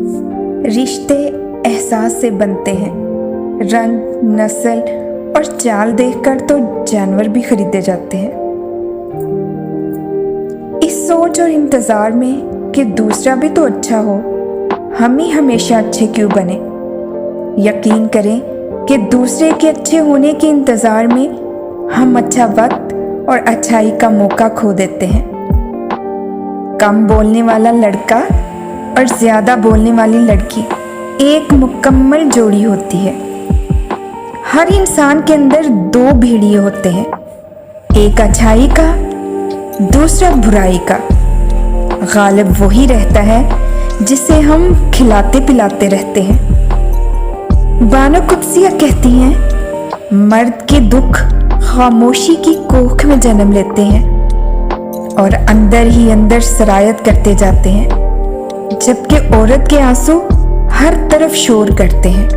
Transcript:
रिश्ते एहसास से बनते हैं। रंग, नस्ल और चाल देखकर तो जानवर भी खरीदे जाते हैं। इस सोच और इंतज़ार में कि दूसरा भी तो अच्छा हो, हम ही हमेशा अच्छे क्यों बने। यकीन करें कि दूसरे के अच्छे होने के इंतज़ार में हम अच्छा वक्त और अच्छाई का मौका खो देते हैं। कम बोलने वाला लड़का और ज़्यादा बोलने वाली लड़की एक मुकम्मल जोड़ी होती है। हर इंसान के अंदर दो भेड़िए होते हैं, एक अच्छाई का, दूसरा बुराई का। गालिब वही रहता है जिसे हम खिलाते पिलाते रहते हैं। बानो कुद्सिया कहती हैं, मर्द के दुख खामोशी की कोख में जन्म लेते हैं और अंदर ही अंदर सरायत करते जाते हैं, जबकि औरत के आंसू हर तरफ शोर करते हैं।